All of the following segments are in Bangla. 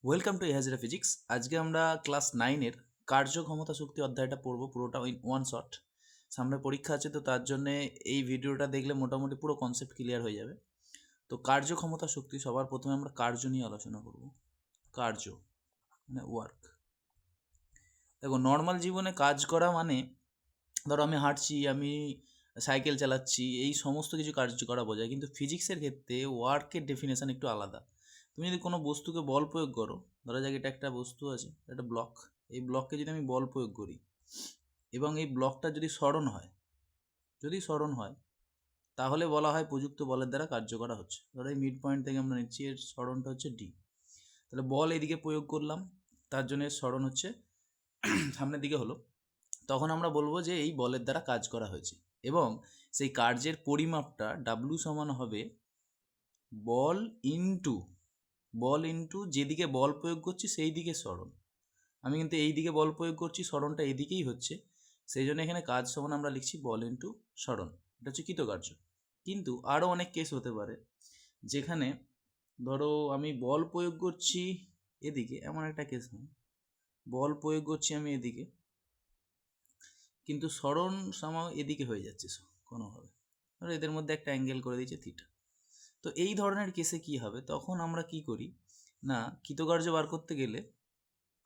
Welcome to এহাজরা physics. আজকে আমরা ক্লাস 9-এর কার্যক্ষমতা শক্তি অধ্যায়টা পড়বো পুরোটা ইন ওয়ান শট। সামনে পরীক্ষা আছে, তো তার জন্যে এই ভিডিওটা দেখলে মোটামুটি পুরো কনসেপ্ট ক্লিয়ার হয়ে যাবে। তো কার্যক্ষমতা শক্তি, সবার প্রথমে আমরা কার্য নিয়ে আলোচনা করব। কার্য মানে ওয়ার্ক। দেখো, নর্মাল জীবনে কাজ করা মানে ধরো আমি হাঁটছি, আমি সাইকেল চালাচ্ছি, এই সমস্ত কিছু কার্য করা বোঝায়। কিন্তু ফিজিক্সের ক্ষেত্রে ওয়ার্কের ডেফিনেশন একটু আলাদা। তুমি যদি কোনো বস্তুকে বল প্রয়োগ করো, ধরা যাক এটা একটা বস্তু আছে, একটা ব্লক। এই ব্লককে যদি আমি বল প্রয়োগ করি এবং এই ব্লকটা যদি সরণ হয় তাহলে বলা হয় প্রযুক্ত বলের দ্বারা কার্য করা হচ্ছে। ধরো এই মিড পয়েন্ট থেকে আমরা নিচ্ছি, এর সরণটা হচ্ছে ডি। তাহলে বল এদিকে প্রয়োগ করলাম, তার জন্য এর সরণ হচ্ছে সামনের দিকে হলো। তখন আমরা বলবো যে এই বলের দ্বারা কাজ করা হয়েছে, এবং সেই কার্যের পরিমাপটা ডাব্লু সমান হবে বল ইন্টু যেদিকে বল প্রয়োগ করছি সেই দিকে সরণ। আমি কিন্তু এই দিকে বল প্রয়োগ করছি, সরণটা এদিকেই হচ্ছে, সেই জন্য এখানে কাজ সমান আমরা লিখছি বল ইন্টু সরণ। এটা হচ্ছে কৃতকার্য। কিন্তু আরও অনেক কেস হতে পারে যেখানে ধরো আমি বল প্রয়োগ করছি এদিকে, এমন একটা কেস নয়, বল প্রয়োগ করছি আমি এদিকে কিন্তু সরণ সামাও এদিকে হয়ে যাচ্ছে কোনোভাবে, ধরো এদের মধ্যে একটা অ্যাঙ্গেল করে দিয়েছে থিটা। তো এই ধরনের কেসে কি হবে, তখন আমরা কি করি না, কৃতকার্য বার করতে গেলে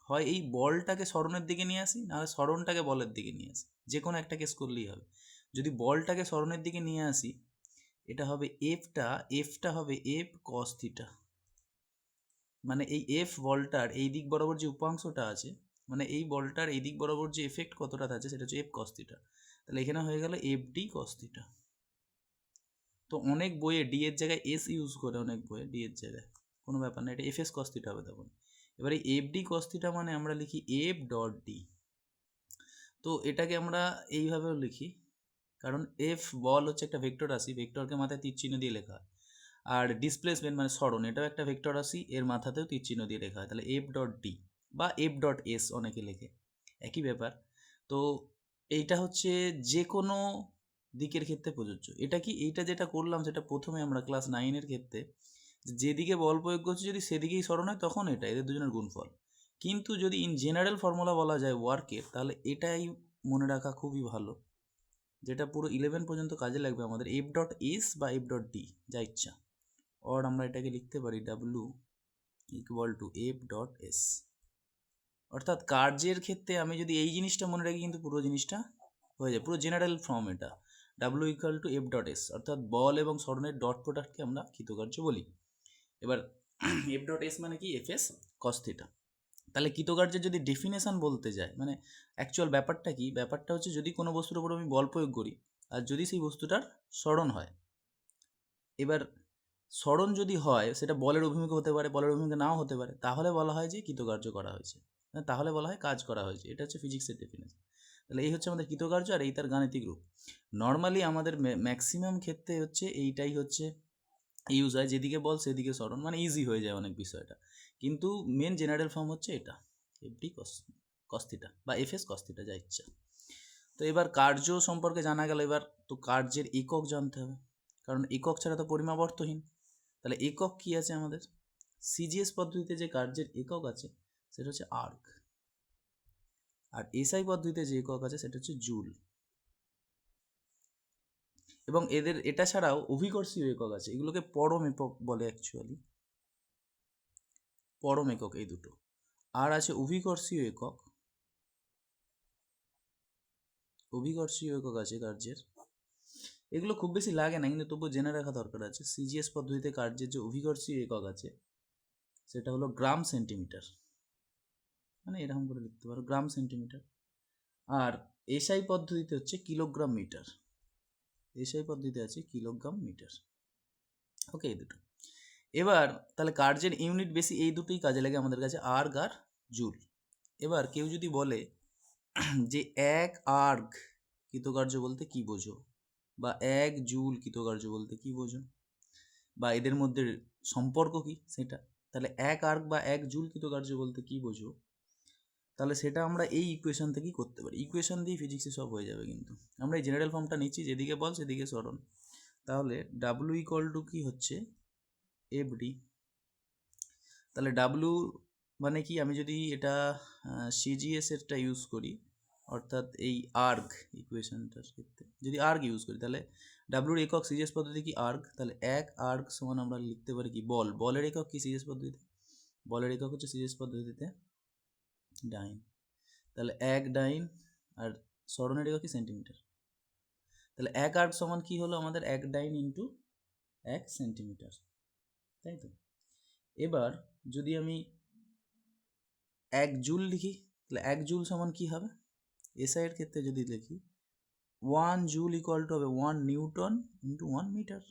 হয় এই বলটাকে সরণের দিকে নিয়ে আসি, নাহলে সরণটাকে বলের দিকে নিয়ে আসি, যে কোনো একটা কেস করলেই হবে। যদি বলটাকে সরণের দিকে নিয়ে আসি, এটা হবে এফটা হবে এফ কস থিটা। মানে এই এফ বলটার এই দিক বরাবর যে উপাংশটা আছে, মানে এই বলটার এই দিক বরাবর যে এফেক্ট কতটা আছে সেটা হচ্ছে এফ কস থিটা। তাহলে এখানে হয়ে গেল এফ ডি কস থিটা। তো অনেক বইয়ে ডি এর জায়গায় এস ইউজ করে, অনেক বইয়ে ডি এর জায়গায়, কোনো ব্যাপার না, এটা এফ এস কস থিটা হবে তখন। এবার এই এফ ডি কস থিটা মানে আমরা লিখি এফ ডট ডি। তো এটাকে আমরা এইভাবেও লিখি, কারণ এফ বল হচ্ছে একটা ভেক্টর রাশি, ভেক্টরকে মাথায় তীর চিহ্ন দিয়ে লেখা হয়। আর ডিসপ্লেসমেন্ট মানে সরণ, এটাও একটা ভেক্টর রাশি, এর মাথাতেও তীর চিহ্ন দিয়ে লেখা হয়। তাহলে এফ ডট ডি বা এফ ডট এস অনেকে লেখে, একই ব্যাপার। তো এইটা হচ্ছে যে কোনো দিকের ক্ষেত্রে প্রযোজ্য। এটা কি, এইটা যেটা করলাম সেটা প্রথমে আমরা ক্লাস 9-এর ক্ষেত্রে যেদিকে বল প্রয়োগ করছি যদি সেদিকেই সরণ হয় তখন এটা এদের দুজনের গুণফল। কিন্তু যদি ইন জেনারেল ফর্মুলা বলা যায় ওয়ার্কের, তাহলে এটাই মনে রাখা খুবই ভালো, যেটা পুরো 11 পর্যন্ত কাজে লাগবে আমাদের, এফ ডট এস বা এফ ডট ডি যা ইচ্ছা। অর আমরা এটাকে লিখতে পারি W equal to F dot S. অর্থাৎ কার্যের ক্ষেত্রে আমি যদি এই জিনিসটা মনে রাখি, কিন্তু পুরো জিনিসটা হয়ে যায়, পুরো জেনারেল ফর্ম এটা, W equal to F dot S. অর্থাৎ বল এবং সরণের ডট প্রোডাক্টকে আমরা কৃতকার্য বলি। এবার এফ ডট এস মানে কি, এফ এস কস থিটা। তাহলে কৃতকার্যের যদি ডেফিনেশন বলতে যায়, মানে অ্যাকচুয়াল ব্যাপারটা কি, ব্যাপারটা হচ্ছে যদি কোনো বস্তুর উপর আমি বল প্রয়োগ করি আর যদি সেই বস্তুটার সরণ হয়, এবার সরণ যদি হয় সেটা বলের অভিমুখে হতে পারে, বলের অভিমুখে নাও হতে পারে, তাহলে বলা হয় যে কৃতকার্য করা হয়েছে, তাহলে বলা হয় কাজ করা হয়েছে। এটা হচ্ছে ফিজিক্সের ডেফিনেশন। তাহলে এই হচ্ছে আমাদের কৃতকার্য, আর এই তার গাণিতিক রূপ। নর্মালি আমাদের ম্যাক্সিমাম ক্ষেত্রে হচ্ছে এইটাই হচ্ছে ইউজ হয়, যেদিকে বল সেদিকে সরণ, মানে ইজি হয়ে যায় অনেক বিষয়টা। কিন্তু মেন জেনারেল ফর্ম হচ্ছে এটা, এফডি কস থিটা বা এফএস কস থিটা যা ইচ্ছা। তো এবার কার্য সম্পর্কে জানা গেল, এবার তো কার্যের একক জানতে হবে, কারণ একক ছাড়া তো পরিমাপ অর্থহীন। তাহলে একক কি আছে আমাদের, সিজিএস পদ্ধতিতে যে কার্যের একক আছে সেটা হচ্ছে আর্ক, আর এসআই পদ্ধতিতে যে একক আছে সেটা হচ্ছে জুল। এবং এদের এটা ছাড়াও অভিকর্ষীয় একক আছে, এগুলোকে পরম একক বলে অ্যাকচুয়ালি, পরম একক এই দুটো। আর আছে অভিকর্ষীয় একক, আছে কার্যের, এগুলো খুব বেশি লাগে না কিন্তু তবুও জেনে রাখা দরকার আছে। সিজিএস পদ্ধতিতে কার্যের যে অভিকর্ষীয় একক আছে সেটা হলো গ্রাম সেন্টিমিটার, মানে এরকম করে লিখতে পারো গ্রাম সেন্টিমিটার। আর এসআই পদ্ধতিতে হচ্ছে কিলোগ্রাম মিটার, এসআই পদ্ধতিতে আছে কিলোগ্রাম মিটার। ওকে, এই দুটো। এবার তাহলে কার্যের ইউনিট বেশি এই দুটোই কাজে লাগে আমাদের কাছে, আর্গ আর জুল। এবার কেউ যদি বলে যে এক আর্গ কৃতকার্য বলতে কি বোঝো, বা এক জুল কৃতকার্য বলতে কি বোঝো, বা এদের মধ্যে সম্পর্ক কি সেটা, তাহলে এক আর্গ বা এক জুল কৃতকার্য বলতে কি বোঝো, তাহলে সেটা আমরা এই ইকুয়েশন থেকেই করতে পারি। ইকুয়েশন দিয়ে ফিজিক্সে সব হয়ে যাবে, কিন্তু আমরা এই জেনারেল ফর্মটা নিচ্ছি, যেদিকে বল সেদিকে সরণ। তাহলে ডাব্লু ইকুয়াল টু কি হচ্ছে, এফ ডি। তাহলে ডাব্লু মানে কি, আমি যদি এটা সিজিএস এরটা ইউজ করি, অর্থাৎ এই আর্গ ইকুয়েশনটার ক্ষেত্রে যদি আর্গ ইউজ করি, তাহলে ডাব্লুর একক সিজিএস পদ্ধতি কি আর্গ, তাহলে এক আর্গ সমান আমরা লিখতে পারি কি বল, বলের একক কি সিজিএস পদ্ধতিতে, বলের একক হচ্ছে সিজিএস পদ্ধতিতে ডাইন, তাহলে এক ডাইন, আর সরণের একক কি সেন্টিমিটার, তাহলে এক আর্গ সমান কি হলো আমাদের এক ডাইন ইন্টু 1 সেন্টিমিটার, তাই তো। এবার যদি আমি 1 জুল লিখি, তাহলে 1 জুল সমান কি হবে, এসআই এর ক্ষেত্রে যদি লিখি 1 জুল ইকুয়াল টু হবে 1 নিউটন ইন্টু 1 মিটার।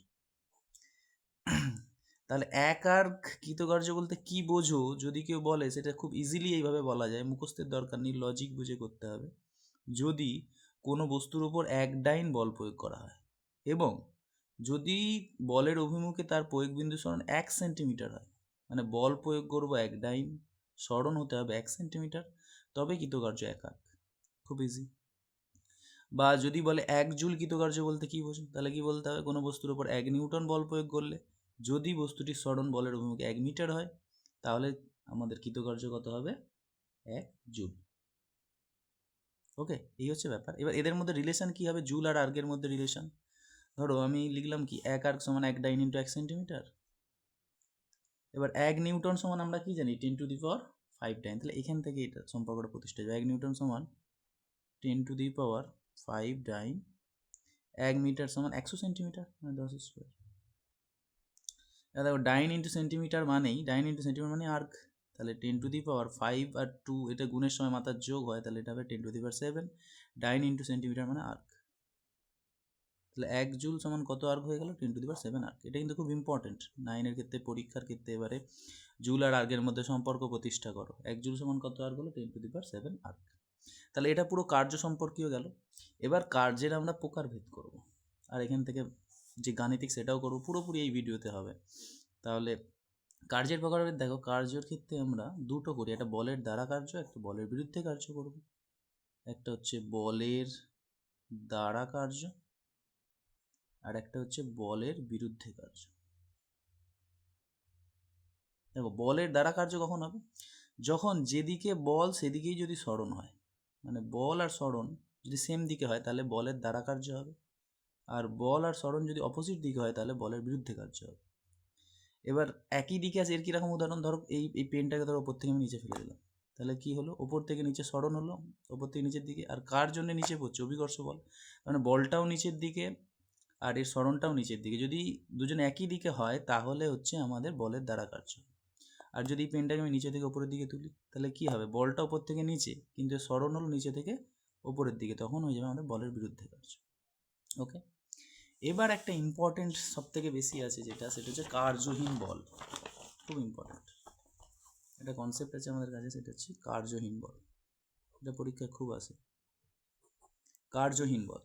তাহলে এক আর্গ কৃতকার্য বলতে কি বোঝো যদি কেউ বলে, সেটা খুব ইজিলি এইভাবে বলা যায়, মুখস্থের দরকার নেই, লজিক বুঝে করতে হবে। যদি কোনো বস্তুর ওপর এক ডাইন বল প্রয়োগ করা হয় এবং যদি বলের অভিমুখে তার প্রয়োগবিন্দু সরণ 1 সেন্টিমিটার হয়, মানে বল প্রয়োগ করবো এক ডাইন, সরণ হতে হবে 1 সেন্টিমিটার, তবে কৃতকার্য এক আর্গ, খুব ইজি। বা যদি বলে 1 জুল কৃতকার্য বলতে কি বোঝো, তাহলে কি বলতে হবে, কোনো বস্তুর ওপর 1 নিউটন বল প্রয়োগ করলে যদি বস্তুটির সরণ বলের অভিমুখে 1 মিটার হয়, তাহলে আমাদের কৃতকার্য কত হবে, 1 জুল। ওকে, এই হচ্ছে ব্যাপার। এবার এদের মধ্যে রিলেশন কি হবে, জুল আর আর্গের মধ্যে রিলেশন, ধরো আমি লিখলাম কি এক আর্গ সমান 1 ডাইন ইন্টু 1 সেন্টিমিটার। এবার 1 নিউটন সমান আমরা কি জানি 10⁵ তাহলে এখান থেকে এটা সম্পর্কটা প্রতিষ্ঠা হবে, 1 নিউটন সমান 10⁵ ডাইন, 1 মিটার সমান 100 সেন্টিমিটার, মানে 10 স্কোয়ার। দেখো ডাইন ইন্টু সেন্টিমিটার মানেই, ডাইন ইন্টু সেন্টিমিটার মানে আর্গ, তাহলে 10⁵ আর 2 এটা গুণের সময় মাথার যোগ হয়, তাহলে এটা হবে 10⁵7, ডাইন ইন্টু সেন্টিমিটার মানে আর্গ। তাহলে 1 জুল সমান কত আর্গ হয়ে গেল, 10⁵ আর্গ। এটা কিন্তু খুব ইম্পর্টেন্ট 9-এর ক্ষেত্রে, পরীক্ষার ক্ষেত্রে। এবারে জুল আর আর্গের মধ্যে সম্পর্ক প্রতিষ্ঠা করো, 1 জুল সমান কত আর্গ হলো, 10⁵ আর্গ। তাহলে এটা পুরো কার্য সম্পর্কীয় গেল। এবার কার্যের আমরা প্রকারভেদ করব, আর এখান থেকে যে গাণিতিক সেটাও করব, পুরোপুরি এই ভিডিওতে হবে। তাহলে কার্যের প্রকারভেদ দেখো, কার্যের ক্ষেত্রে আমরা দুটো করি, একটা বলের দ্বারা কার্য, একটা বলের বিরুদ্ধে কার্য করব। একটা হচ্ছে বলের দ্বারা কার্য, আর একটা হচ্ছে বলের বিরুদ্ধে কার্য। দেখো বলের দ্বারা কার্য কখন হবে, যখন যেদিকে বল সেদিকেই যদি সরণ হয়, মানে বল আর সরণ যদি সেম দিকে হয় তাহলে বলের দ্বারা কার্য হবে, আর বল আর সরণ যদি অপোজিট দিকে হয় তাহলে বলের বিরুদ্ধে কার্য হবে। এবার একই দিকে আছে, এর কীরকম উদাহরণ, ধরো এই পেনটাকে ধরো ওপর থেকে আমি নিচে ফেলে দিলাম, তাহলে কি হলো, ওপর থেকে নিচে সরণ হলো, ওপর থেকে নিচের দিকে, আর কার জন্য নিচে পড়ছে, অভিকর্ষ বল, মানে বলটাও নিচের দিকে আর এর সরণটাও নিচের দিকে, যদি দুজন একই দিকে হয় তাহলে হচ্ছে আমাদের বলের দ্বারা কার্য। আর যদি পেনটাকে আমি নিচে থেকে ওপরের দিকে তুলি, তাহলে কি হবে, বলটা ওপর থেকে নিচে কিন্তু সরণ হলো নিচে থেকে ওপরের দিকে, তখন হয়ে যাবে আমাদের বলের বিরুদ্ধে কার্য। ওকে, এবার একটা ইম্পর্টেন্ট সব থেকে বেশি আছে যেটা, সেটা হচ্ছে কার্যহীন বল, খুব ইম্পর্টেন্ট একটা কনসেপ্ট আছে আমাদের কাছে, সেটা হচ্ছে কার্যহীন বল। এটা পরীক্ষায় খুব আসে, কার্যহীন বল।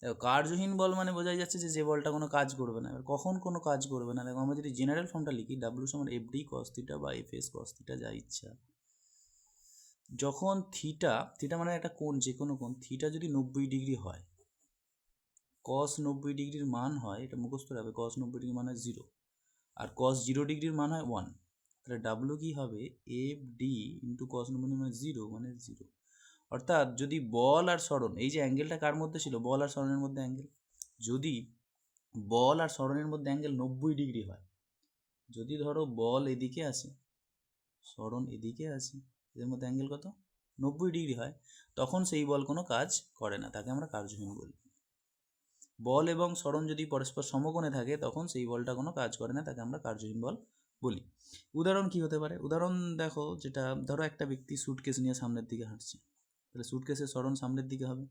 দেখো কার্যহীন বল মানে বোঝাই যাচ্ছে যে বলটা কোনো কাজ করবে না। এবার কখন কোনো কাজ করবে না, দেখো আমরা যদি জেনারেল ফর্মটা লিখি, ডাব্লিউ সমান এফডি কস থিটা বা এফএস কস থিটা, যা ইচ্ছা, যখন থিটা, থিটা মানে একটা কোণ, যে কোনো কোণ, থিটা যদি 90 ডিগ্রি হয়, কস 90 ডিগ্রির মান হয়, এটা মুখস্থ রাখবে, কস 90 ডিগ্রি মান হয় 0, আর কস 0 ডিগ্রির মান হয় 1, তাহলে ডাব্লু কি হবে, এফ ডি ইন্টু কস 90 মানে 0, মানে 0। অর্থাৎ যদি বল আর সরণ, এই যে অ্যাঙ্গেলটা কার মধ্যে ছিল, বল আর সরণের মধ্যে অ্যাঙ্গেল, যদি বল আর সরণের মধ্যে অ্যাঙ্গেল 90 ডিগ্রি হয়, যদি ধরো বল এদিকে আসে, সরণ এদিকে আসে, এদের মধ্যে অ্যাঙ্গেল কত, 90 ডিগ্রি হয়, তখন সেই বল কোনো কাজ করে না, তাকে আমরা কার্যহীন বলি। বল এবং সরণ যদি পরস্পর সমকোণে থাকে তখন সেই বলটা কোনো কাজ করে না, তাকে আমরা কার্যহীন বল বলি। উদাহরণ কি হতে পারে, উদাহরণ দেখো, যেটা ধরো একটা ব্যক্তি সুটকেস নিয়ে সামনের দিকে হাঁটছে, তাহলে সুটকেসের সরণ সামনের দিকে হবে,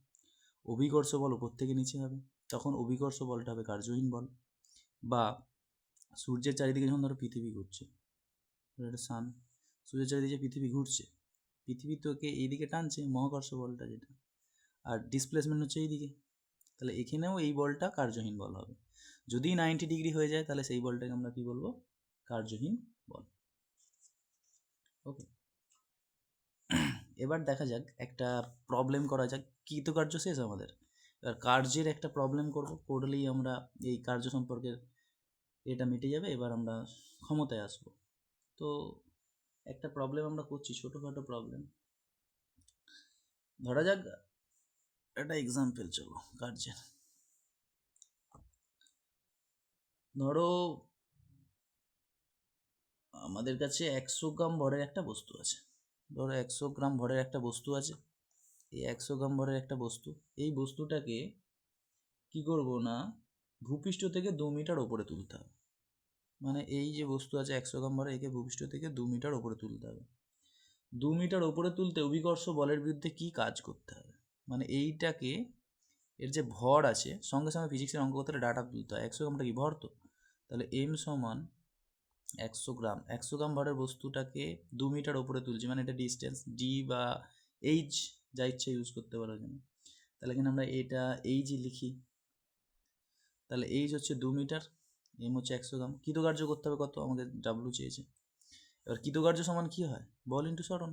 অভিকর্ষ বল উপর থেকে নিচে হবে, তখন অভিকর্ষ বলটা হবে কার্যহীন বল। বা সূর্যের চারিদিকে যখন ধরো পৃথিবী ঘুরছে, এটা সান, সূর্যের চারিদিকে পৃথিবী ঘুরছে, পৃথিবী তোকে এইদিকে টানছে, মহাকর্ষ বলটা যেটা, আর ডিসপ্লেসমেন্ট হচ্ছে এইদিকে, তাহলে এখানেও এই বলটা কার্যহীন বল হবে। যদি 90 ডিগ্রি হয়ে যায় তাহলে সেই বলটাকে আমরা কি বলবো, কার্যহীন বল। ওকে, এবার দেখা যাক একটা প্রবলেম করা যাক, কৃতকার্য শেষ আমাদের, এবার কার্যের একটা প্রবলেম করব, করলেই আমরা এই কার্য সম্পর্কের এটা মিটে যাবে, এবার আমরা ক্ষমতায় আসবো। তো একটা প্রবলেম আমরা করছি, ছোটোখাটো প্রবলেম। ধরা যাক একটা এক্সাম্পল, চলো কার্যের। ধরো আমাদের কাছে 100 গ্রাম ভরের একটা বস্তু আছে। ধরো 100 গ্রাম ভরের একটা বস্তু আছে। এই 100 গ্রাম ভরের একটা বস্তু, এই বস্তুটাকে কি করব না, ভূপৃষ্ঠ থেকে 2 মিটার ওপরে তুলতে হবে। মানে এই যে বস্তু আছে 100 গ্রাম ভরে, একে ভূপৃষ্ঠ থেকে 2 মিটার ওপরে তুলতে হবে। 2 মিটার ওপরে তুলতে অভিকর্ষ বলের বিরুদ্ধে কি কাজ করতে হবে? মানে এইটাকে, এর যে ভর আছে, সঙ্গে সঙ্গে ফিজিক্সের অঙ্ক করতে ডাটা তুলতে হয়। 100 গ্রামটা কি ভর, তো তাহলে এম সমান 100 গ্রাম। 100 গ্রাম ভরের বস্তুটাকে 2 মিটার ওপরে তুলছি, মানে এটা ডিস্টেন্স ডি বা এইচ, যা ইচ্ছা ইউজ করতে পারো এখানে। তাহলে এখানে আমরা এটা এইচ লিখি। তাহলে এইচ হচ্ছে 2 মিটার, এম হচ্ছে 100 গ্রাম। কৃতকার্য করতে হবে কত, আমাদের ডাব্লু চেয়েছে। এবার কৃতকার্য সমান কি হয়, বল ইন্টু সরণ।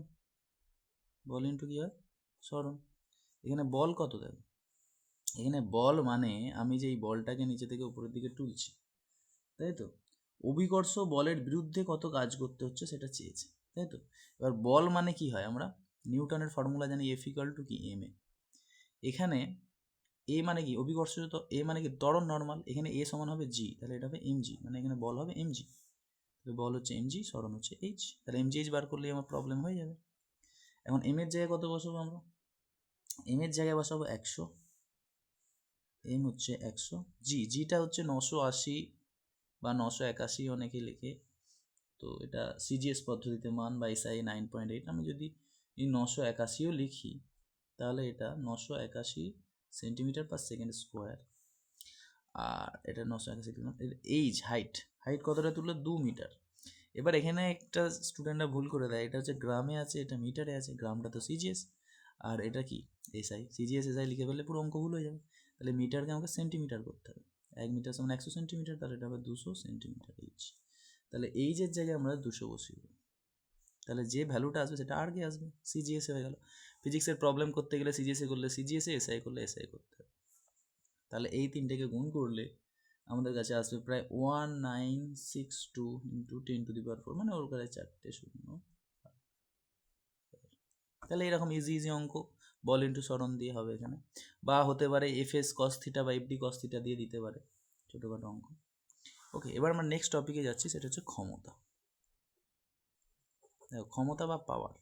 বল ইন্টু কি হয়, সরণ। এখানে বল কত দেবে, এখানে বল মানে আমি যে এই বলটাকে নিচে থেকে উপরের দিকে তুলছি, তাই তো, অভিকর্ষ বলের বিরুদ্ধে কত কাজ করতে হচ্ছে সেটা চেয়েছে, তাই তো। এবার বল মানে কি হয়, আমরা নিউটনের ফর্মুলা জানি, এফ ইকুয়াল টু কি এম এ। এখানে এ মানে কি অভিকর্ষ, তো এ মানে কি ত্বরণ নর্মাল, এখানে এ সমান হবে জি, তাহলে এটা হবে এম জি, মানে এখানে বল হবে এম জি। বল হচ্ছে এম জি, সরণ হচ্ছে এইচ, তাহলে এম জি এইচ বার করলে আমার প্রবলেম হয়ে যাবে। এখন এম এর জায়গায় কত বসাবো আমরা, এম এর জায়গায় বসাবো 100, এম হচ্ছে 100, জিটা হচ্ছে 980 বা 981 অনেকে লেখে, তো এটা সিজিএস পদ্ধতিতে মান বা এসআই 9.8। আমি যদি এই 981ও লিখি, তাহলে এটা 981 সেন্টিমিটার পার সেকেন্ড স্কোয়ার। আর এটা 981 লিখলাম। এইচ হাইট, হাইট কতটা তুললো, 2 মিটার। এবার এখানে একটা স্টুডেন্টরা ভুল করে দেয়, এটা হচ্ছে গ্রামে আছে, এটা মিটারে আছে। গ্রামটা তো সিজিএস, আর এটা কি এসআই। সিজিএস এসআই লিখে ফেললে পুরো অঙ্ক ভুল হয়ে যাবে। তাহলে মিটারকে আমাকে সেন্টিমিটার করতে হবে। 1 মিটার সমান 100 সেন্টিমিটার, তাহলে এটা হবে 200 সেন্টিমিটার এইচ। তাহলে এইচের জায়গায় আমরা 200 বসিয়ে দেবো। তাহলে যে ভ্যালুটা আসবে সেটা আর কে আসবে, সিজিএস হয়ে গেল। ফিজিক্সের প্রবলেম করতে গেলে সিজিএসএ করলে সিজিএসএ, এসআই করলে এসআই করতে হবে। তাহলে এই তিনটেকে গুণ করলে আমাদের কাছে আসবে প্রায় 1962 ইন্টু 10⁴, মানে ওর কাছে 4টে শূন্য। তাহলে এরকম ইজি ইজি অঙ্ক বল ইন্টু সরণ দিয়ে হবে এখানে, বা হতে পারে এফএস কস থিটা বা এফডি কস থিটা দিয়ে দিতে পারে, ছোটোখাটো অঙ্ক। ওকে, এবার আমরা নেক্সট টপিকে যাচ্ছি, সেটা হচ্ছে ক্ষমতা। দেখো ক্ষমতা বা পাওয়ার,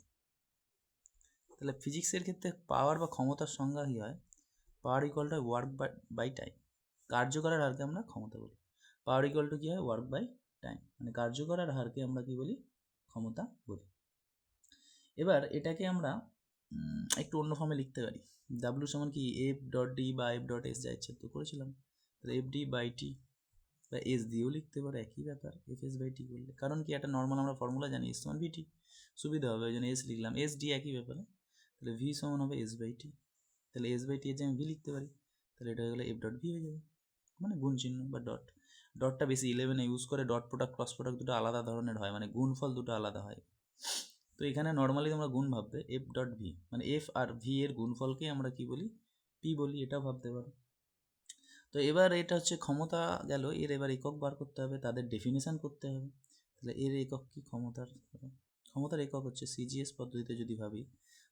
তাহলে ফিজিক্সের ক্ষেত্রে পাওয়ার বা ক্ষমতার সংজ্ঞা কী হয়, power equal to work by time. কার্য করার হারকে আমরা ক্ষমতা বলি। পাওয়ার ইকুয়াল টু কী হয়, ওয়ার্ক বাই টাইম, মানে কার্য করার হারকে আমরা কি বলি, ক্ষমতা বলি। এবার এটাকে আমরা একটু অন্য ফর্মে লিখতে পারি। ডাব্লিউ সমান কি এফ ডট ডি বা এফ ডট এস, যা ইচ্ছা তো করেছিলাম। তাহলে এফ ডি বাই টি বা এস দিয়েও লিখতে পারে, একই ব্যাপার, এফ এস বাই টি করলে। কারণ কি একটা নর্মাল আমরা ফর্মুলা জানি, এস সমান ভিটি, সুবিধা হবে, ওই জন্য এস লিখলাম। এস ডি একই ব্যাপারে, তাহলে ভি সমান হবে এস বাই টি। তাহলে এস বাই টি এর যে আমি ভি লিখতে পারি, তাহলে এটা হয়ে গেলে এফ ডট ভি হয়ে যাবে, মানে গুণ চিহ্ন বা ডট। ডটটা বেশি 11-এ ইউজ করে, ডট প্রোডাক্ট ক্রস প্রোডাক্ট দুটো আলাদা ধরনের হয়, মানে গুণফল দুটো আলাদা হয়। তো এখানে নর্মালি তোমরা গুণ ভাববে, এফ ডট ভি মানে এফ আর ভি এর গুণফলকে আমরা কি বলি, পি বলি, এটাও ভাবতে পারো। তো এবার এটা হচ্ছে ক্ষমতা গেল, এর এবার একক বার করতে হবে, তাদের ডেফিনেশন করতে হবে। তাহলে এর একক কি, ক্ষমতার ক্ষমতার একক হচ্ছে সিজিএস পদ্ধতিতে যদি ভাবি,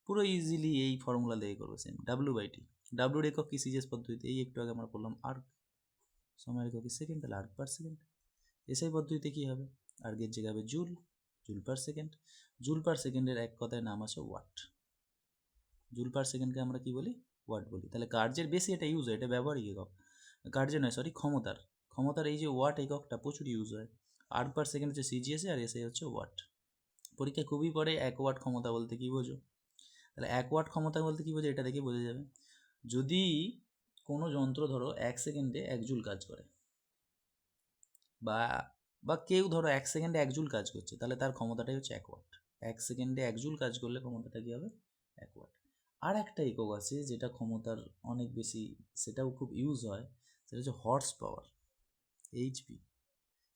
পুরো ইজিলি এই ফর্মুলা দিয়ে করবো সেম, ডাব্লু বাই টি। ডাব্লুর একক কি সিজিএস পদ্ধতিতে, এই একটু আগে আমরা করলাম আর্ক, সময়ের একক কি সেকেন্ড, তাহলে আর্ক পার সেকেন্ড। এসআই পদ্ধতিতে কী হবে, আর্গের জায়গা হবে joule, joule per second. Joule per সেকেন্ডের এক কথায় নাম আছে ওয়াট। জুল পার সেকেন্ডকে আমরা কি বলি, ওয়াট বলি। তাহলে কার্যের বেশি এটা ইউজ হয়, এটা ব্যবহারিক একক, কার্যের নয় সরি, ক্ষমতার। ক্ষমতার এই যে ওয়াট এককটা প্রচুর ইউজ হয়। আর্ক পার সেকেন্ড হচ্ছে সিজিএসএ, আর এসআই হচ্ছে ওয়াট। পরীক্ষায় খুবই পড়ে 1 ওয়াট ক্ষমতা বলতে কী বোঝো, তাহলে 1 ওয়াট ক্ষমতা বলতে কী বোঝো, এটা দেখে বোঝা যাবে। যদি কোনো যন্ত্র ধরো 1 সেকেন্ডে 1 জুল কাজ করে, বা বা কেউ ধরো 1 সেকেন্ডে 1 জুল কাজ করছে, তাহলে তার ক্ষমতাটাই হচ্ছে 1 ওয়াট। 1 সেকেন্ডে 1 জুল কাজ করলে ক্ষমতাটা কী হবে, 1 ওয়াট। আর একটা একক আছে যেটা ক্ষমতার অনেক বেশি, সেটাও খুব ইউজ হয়, সেটা হচ্ছে হর্স পাওয়ার, এইচপি।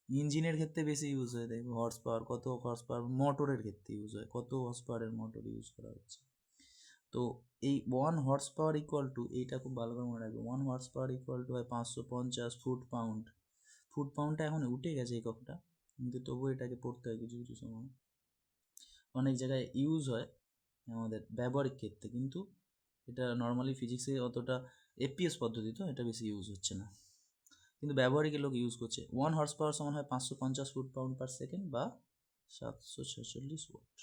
ইঞ্জিনের ক্ষেত্রে বেশি ইউজ হয়, দেখবে হর্স পাওয়ার, কত হর্স পাওয়ার, মোটরের ক্ষেত্রে ইউজ হয়, কত হর্স পাওয়ারের মোটর ইউজ করা হচ্ছে। তো এই 1 হর্স পাওয়ার ইকুয়াল টু, এইটা খুব ভালো করে মনে রাখবে, 1 হর্স পাওয়ার ইকুয়াল টু হয় 550 ফুট পাউন্ড। ফুট পাউন্ডটা এখন উঠে গেছে এককটা, কিন্তু তবুও এটাকে পড়তে হয় কিছু কিছু সময়। অনেক জায়গায় ইউজ হয় আমাদের ব্যবহারিক ক্ষেত্রে, কিন্তু এটা নর্মালি ফিজিক্সে অতটা এপিএস পদ্ধতি তো এটা বেশি ইউজ হচ্ছে না, কিন্তু ব্যবহারিক লোক ইউজ করছে। 1 হর্স পাওয়ার সমান হয় 550 ফুট পাউন্ড পার সেকেন্ড বা 746 ওয়াট।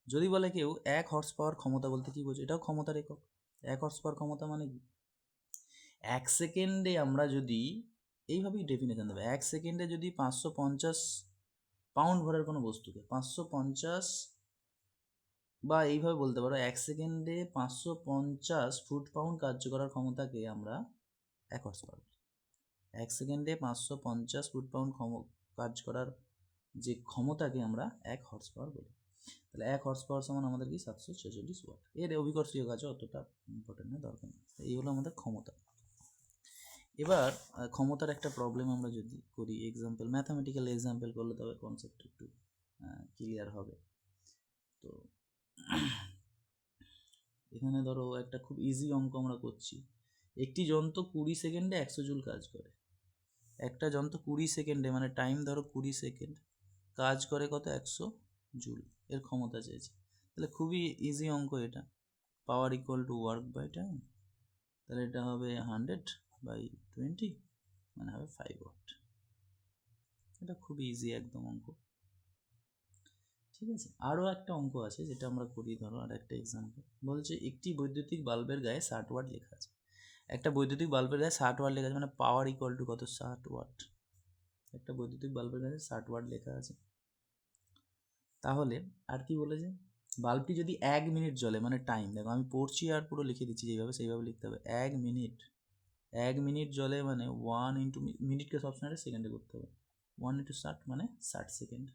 যদি বলে কেউ 1 হর্স পাওয়ার ক্ষমতা বলতে কি বোঝো, এটাও ক্ষমতার একক। 1 হর্স পাওয়ার ক্ষমতা মানে কি, 1 সেকেন্ডে আমরা যদি, এইভাবেই ডেফিনেশন দেবে, 1 সেকেন্ডে যদি 550 পাউন্ড ভরের কোনো বস্তুকে 550, বা এইভাবে বলতে পারো 1 সেকেন্ডে 550 ফুট পাউন্ড কার্য করার ক্ষমতাকে আমরা 1 হর্স পাওয়ার বলি। 1 সেকেন্ডে 550 ফুট পাউন্ড কাজ করার যে ক্ষমতাকে আমরা 1 হর্স পাওয়ার বলি। তাহলে 1 হর্স পাওয়ার সমান আমাদের কি 746 ওয়াট। এর অভিকর্ষীয় কাজও অতটা ইম্পর্টেন্ট না, দরকার নেই। এই হলো আমাদের ক্ষমতা। এবার ক্ষমতার একটা প্রবলেম আমরা যদি করি, এক্সাম্পল, ম্যাথামেটিক্যাল এক্সাম্পল করলে তবে কনসেপ্ট একটু ক্লিয়ার হবে। তো এখানে ধরো একটা খুব ইজি অঙ্ক আমরা করছি। একটি যন্ত্র 20 সেকেন্ডে 100 জুল কাজ করে। একটা যন্ত্র 20 সেকেন্ডে, মানে টাইম ধরো 20 সেকেন্ড, কাজ করে কত, 100 জুল। এর ক্ষমতা চেয়েছে। তাহলে খুবই ইজি অঙ্ক এটা, power equal to work by time. তাহলে এটা হবে 100/20, মানে হবে 5 ওয়াট। এটা খুবই ইজি একদম অঙ্ক, ঠিক আছে। আরও একটা অঙ্ক আছে যেটা আমরা করি, ধরো আর একটা এক্সাম্পল বলছে একটি বৈদ্যুতিক বাল্বের গায়ে 60 ওয়াট লেখা আছে। একটা বৈদ্যুতিক বাল্বের গায়ে 60 ওয়াট লেখা আছে, মানে পাওয়ার ইকুয়াল টু কত, 60 ওয়াট। একটা বৈদ্যুতিক বাল্বের গায়ে 60 ওয়াট লেখা আছে। তাহলে আর কি বলেছে, বাল্বটি যদি 1 মিনিট জ্বলে, মানে টাইম, দেখো আমি পড়ছি আর পুরো লিখে দিচ্ছি যেভাবে সেইভাবে লিখতে হবে। 1 মিনিট জ্বলে, মানে 1 ইন্টু, মিনিটকে সবসময় সেকেন্ডে করতে হবে, 1 ইন্টু 60 মানে 60 সেকেন্ড,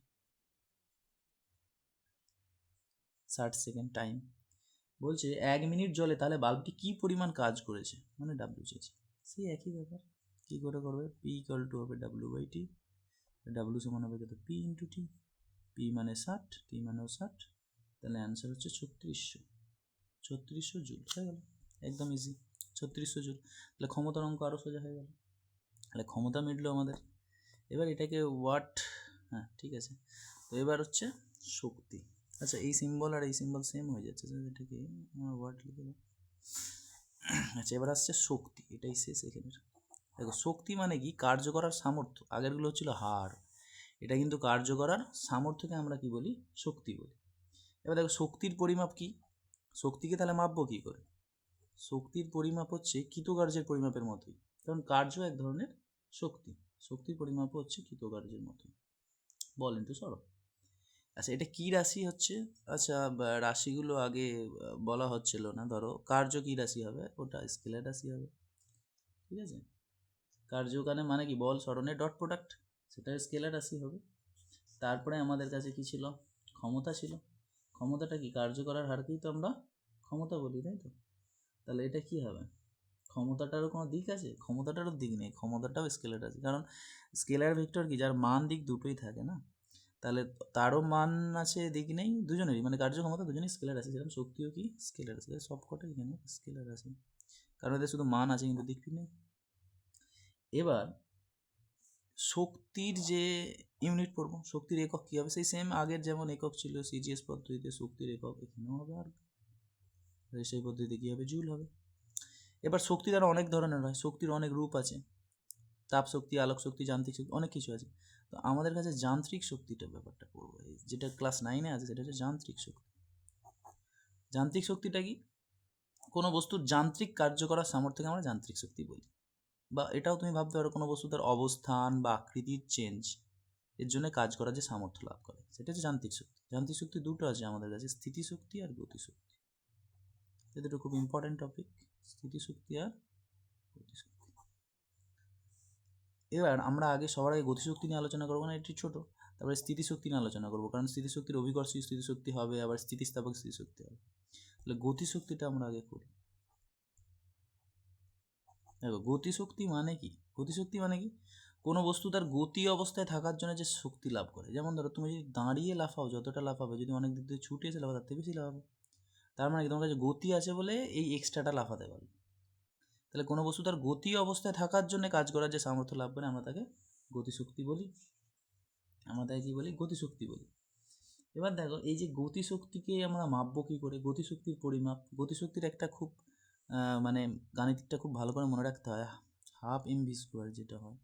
60 সেকেন্ড টাইম। বলছে 1 মিনিট জ্বলে, তাহলে বাল্বটি কি পরিমাণ কাজ করেছে, মানে ডাব্লিউ চেয়েছে। সেই একই ব্যাপার, কী করে করবে, পি ইকুয়াল টু হবে ডাব্লিউ/টি। ডাব্লিউ সমান হবে কত, পি ইন্টু টি। পি মানে 60, টি মানেও 60, তাহলে অ্যান্সার হচ্ছে 3600 জুল। হয়ে গেল, একদম ইজি, 3600 জুল। তাহলে ক্ষমতার অঙ্ক আরও সোজা হয়ে গেল। তাহলে ক্ষমতা মিটলো আমাদের। এবার এটাকে ওয়াট, হ্যাঁ ঠিক আছে। তো এবার হচ্ছে শক্তি। আচ্ছা, এই সিম্বল আর এই সিম্বল সেম হয়ে যাচ্ছে, এটাকে আমার ওয়াট লিখে দাও। আচ্ছা, এবার আসছে শক্তি, এটাই শেষ এখানে। দেখো শক্তি মানে কি, কার্য করার সামর্থ্য। আগেরগুলো হচ্ছিল হার, এটা কিন্তু কার্য করার সামর্থ্যকে আমরা কি বলি, শক্তি বলি। এবার দেখো শক্তির পরিমাপ কি, শক্তিকে তাহলে মাপবো কী করে। শক্তির পরিমাপ হচ্ছে কৃতকার্যের পরিমাপের মতোই, কারণ কার্য এক ধরনের শক্তি। শক্তির পরিমাপ হচ্ছে কৃতকার্যের মতোই, বল ইন্টু সরণ। আচ্ছা, এটা কি রাশি হচ্ছে, আচ্ছা রাশিগুলো আগে বলা হচ্ছিল না। ধরো কার্য কি রাশি হবে, ওটা স্কেলার রাশি হবে, ঠিক আছে। কার্য মানে কি, বল সরণের ডট প্রোডাক্ট, সেটা স্কেলার রাশি হবে। তারপরে আমাদের কাছে কি ছিল, ক্ষমতা ছিল। ক্ষমতাটা কি, কার্য করার হারকেই তো আমরা ক্ষমতা বলি, তাই তো। তাহলে এটা কি হবে, ক্ষমতাটারও কোনো দিক আছে, ক্ষমতাটারও দিক নেই, ক্ষমতাটাও স্কেলার আছে। কারণ স্কেলার ভেক্টর কি, যার মান দিক দুটোই থাকে না, তাহলে তারও মান আছে দিক নেই, দুজনেরই, মানে কার্য ক্ষমতা দুজনেই স্কেলার আছে। যেরকম শক্তিও কি স্কেলার আছে, সব কটাই এখানে স্কেলার আছে, কারণ এদের শুধু মান আছে কিন্তু দিক নেই। এবার শক্তির যে ইউনিট পড়বো, শক্তির একক কী হবে, সেই সেম আগের যেমন একক ছিল সিজিএস পদ্ধতিতে, শক্তির একক এখানেও হবে, আর সেই পদ্ধতিতে কী হবে, জুল হবে। এবার শক্তি দ্বারা অনেক ধরনের হয়, শক্তির অনেক রূপ আছে, তাপ শক্তি, আলোক শক্তি, যান্ত্রিক শক্তি, অনেক কিছু আছে। তো আমাদের কাছে যান্ত্রিক শক্তিটা ব্যাপারটা পড়বো, যেটা ক্লাস 9-এ আছে, সেটা হচ্ছে যান্ত্রিক শক্তি। যান্ত্রিক শক্তিটা কি, কোনো বস্তুর যান্ত্রিক কার্য করার সামর্থ্যকে আমরা যান্ত্রিক শক্তি বলি। বা এটাও তুমি ভাবতে পারো, কোনো বস্তু তার অবস্থান বা আকৃতির চেঞ্জ এর জন্য কাজ করার যে সামর্থ্য লাভ করে, সেটা হচ্ছে যান্ত্রিক শক্তি। যান্ত্রিক শক্তি দুটো আছে আমাদের কাছে, স্থিতিশক্তি আর গতিশক্তি। এই দুটো খুব ইম্পর্টেন্ট টপিক, স্থিতিশক্তি আর গতিশক্তি। এবার আমরা আগে সবার আগে গতিশক্তি নিয়ে আলোচনা করবো না, এটি ছোটো। তারপরে স্থিতিশক্তি নিয়ে আলোচনা করবো, কারণ স্থিতিশক্তির অভিকর্ষী স্থিতিশক্তি হবে, আবার স্থিতিস্থাপক স্থিতিশক্তি হবে। তাহলে গতিশক্তিটা আমরা আগে করি। দেখো গতিশক্তি মানে কি, গতিশক্তি মানে কি, কোনো বস্তু তার গতি অবস্থায় থাকার জন্য যে শক্তি লাভ করে। যেমন ধরো তুমি যদি দাঁড়িয়ে লাফাও, যতটা লাফাবে, যদি অনেক দিক থেকে ছুটে এসে লাফাও, তার থেকে বেশি লাফাবে। তার মানে কি, তোমার কাছে গতি আছে বলে এই এক্সট্রাটা লাফাতে পারবে। তাহলে কোনো বস্তু তার গতি অবস্থায় থাকার জন্য কাজ করার যে সামর্থ্য লাভ করে, আমরা তাকে গতিশক্তি বলি, আমরা তাকে কী বলি, গতিশক্তি বলি। এবার দেখো এই যে গতিশক্তিকে আমরা মাপবো কী করে, গতিশক্তির পরিমাপ, গতিশক্তির একটা খুব মানে গাণিতিকটা খুব ভালো করে মনে রাখতে হয়, হাফ এমভি স্কোয়ার যেটা হয়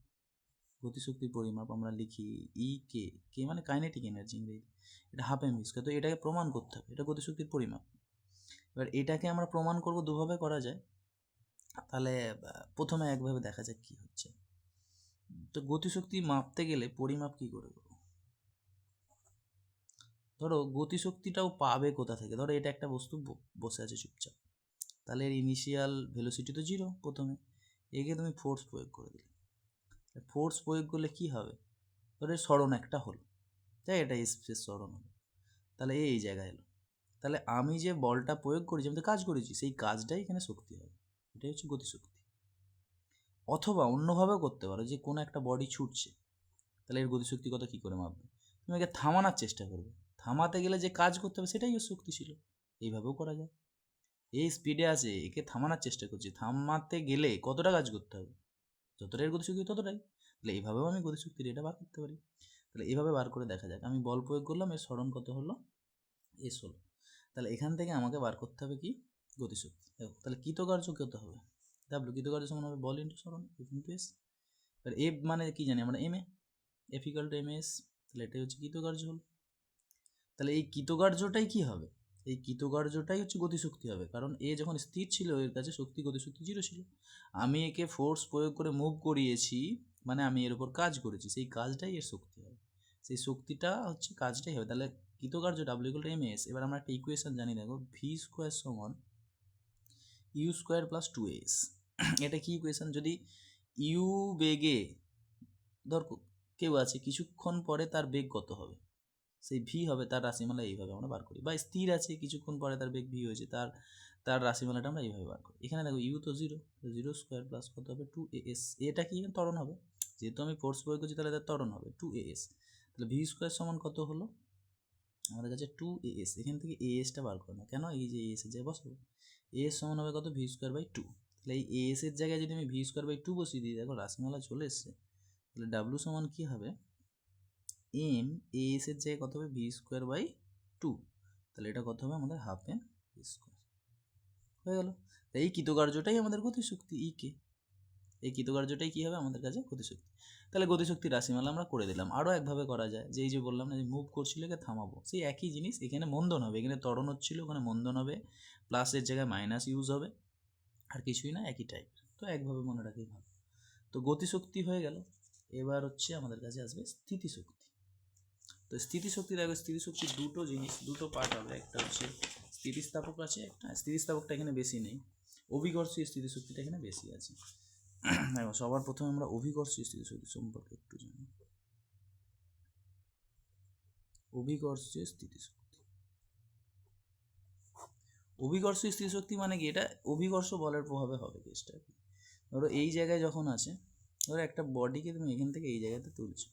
গতিশক্তির পরিমাপ আমরা লিখি ই কে, কে মানে কাইনেটিক এনার্জি ইংরেজি, এটা হাফ এমভি স্কোয়ার। তো এটাকে প্রমাণ করতে হবে, এটা গতিশক্তির পরিমাপ। এবার এটাকে আমরা প্রমাণ করব দুভাবে করা যায়, তাহলে প্রথমে একভাবে দেখা যাক কী হচ্ছে। তো গতিশক্তি মাপতে গেলে পরিমাপ কী করে করব, ধরো গতিশক্তিটাও পাবে কোথা থেকে, ধরো এটা একটা বস্তু বসে আছে চুপচাপ, তাহলে এর ইনিশিয়াল ভেলোসিটি তো 0 প্রথমে, একে তুমি ফোর্স প্রয়োগ করে দিলে, ফোর্স প্রয়োগ করলে কি হবে, ধরো সরণ একটা হলো, তাই এটা স্পেস সরণ হলো, তাহলে এই জায়গায় এলো, তাহলে আমি যে বলটা প্রয়োগ করেছি, আমি তো কাজ করেছি, সেই কাজটাই এখানে শক্তি হবে, এটাই হচ্ছে গতিশক্তি। অথবা অন্যভাবেও করতে পারো, যে কোনো একটা বডি ছুটছে, তাহলে এর গতিশক্তি কত কী করে মাপবে, তুমি একে থামানোর চেষ্টা করবে, থামাতে গেলে যে কাজ করতে হবে সেটাই ওর শক্তি ছিল, এইভাবেও করা যায়। এই স্পিডে আছে, একে থামানোর চেষ্টা করছি, থামাতে গেলে কতটা কাজ করতে হবে, যতটা এর গতিশক্তি ততটাই, তাহলে এইভাবেও আমি গতিশক্তির এটা বার করতে পারি। তাহলে এইভাবে বার করে দেখা যাক, আমি বল প্রয়োগ করলাম, এর সরণ কত হলো, এস হলো, তাহলে এখান থেকে আমাকে বার করতে হবে কি, গতিশক্তি। দেখো তাহলে কৃতকার্য কত হবে, ডাব্লিউ কৃতকার্য সমান হবে বল ইন্টু সরণ এফ ইন্টু এস। এবার এফ মানে কি জানি আমরা, M A, F equal to M S, তাহলে এটাই হচ্ছে কৃতকার্য হলো। তাহলে এই কৃতকার্যটাই কি হবে, এই কৃতকার্যটাই হচ্ছে গতিশক্তি হবে, কারণ এ যখন স্থির ছিল এর কাছে শক্তি গতিশক্তি 0 ছিল, আমি একে ফোর্স প্রয়োগ করে মুভ করিয়েছি, মানে আমি এর উপর কাজ করেছি, সেই কাজটাই এর শক্তি হবে, সেই শক্তিটা হচ্ছে কাজটাই হবে। তাহলে কৃতকার্য W equal to M S. এবার আমরা একটা ইকুয়েশন জানি, দেখো ভি স্কোয়ার সমান ইউ স্কোয়ার প্লাস 2s। এটা কি ইকুয়েশন, যদি ইউ বেগে ধর কেউ আছে, কিছুক্ষণ পরে তার বেগ কত হবে, সেই ভি হবে তার রাশিমালা, এইভাবে আমরা বার করি। বা স্থির আছে, কিছুক্ষণ পরে তার বেগ ভি হয়েছে, তার তার রাশিমালাটা আমরা এইভাবে বার করি। এখানে দেখো ইউ তো 0, 0 স্কোয়ার প্লাস কত হবে 2as, এটা কি ত্বরণ হবে, যেহেতু আমি ফোর্স প্রয়োগ করছি তাহলে তার ত্বরণ হবে 2as। তাহলে ভি স্কোয়ার সমান কত হলো আমাদের কাছে 2as, এখান থেকে asটা বার করে না, কেন, এই যে as এর জায়গায় বসাবো, as সমান হবে কত, ভি স্কোয়ার বাই 2। তাহলে এই as এর জায়গায় যদি আমি ভি স্কোয়ার বাই 2 বসিয়ে দিই, দেখো রাশিমালা চলে এসছে, তাহলে ডাব্লু সমান কী হবে, এম এস এর জায়গায় কত হবে, ভি স্কোয়ার বাই 2, তাহলে এটা কত হবে আমাদের হাফ এম স্কোয়ার হয়ে গেল। তাই এই কৃতকার্যটাই আমাদের গতিশক্তি ই কে, এই কৃতকার্যটাই কী হবে আমাদের কাছে গতিশক্তি। তাহলে গতিশক্তির রাশিমালা আমরা করে দিলাম। আরও একভাবে করা যায়, যে এই যে বললাম না যে মুভ করছিল একে থামাবো, সেই একই জিনিস, এখানে মন্দন হবে, এখানে ত্বরণ হচ্ছিল, ওখানে মন্দন হবে, প্লাসের জায়গায় মাইনাস ইউজ হবে, আর কিছুই না, একই টাইপ। তো একভাবে মনে রাখি ভালো। তো গতিশক্তি হয়ে গেল। এবার হচ্ছে আমাদের কাছে আসবে স্থিতিশক্তি। তো স্থিতিশক্তি, দেখো স্থিতিশক্তির দুটো জিনিস, দুটো পার্ট হবে, একটা হচ্ছে স্থিতিস্থাপক আছে, একটা স্থিতিস্থাপকটা এখানে বেশি নেই, অভিকর্ষীয় স্থিতিশক্তিটা এখানে বেশি আছে। দেখো সবার প্রথমে আমরা অভিকর্ষীয় স্থিতিশক্তি সম্পর্কে একটু জানি। অভিকর্ষীয় স্থিতিশক্তি, অভিকর্ষীয় স্থিতিশক্তি মানে কি, এটা অভিকর্ষ বলের প্রভাবে হবে কেসটা। ধরো এই জায়গায় যখন আছে, ধরো একটা বডিকে তুমি এখান থেকে এই জায়গাতে তুলছো,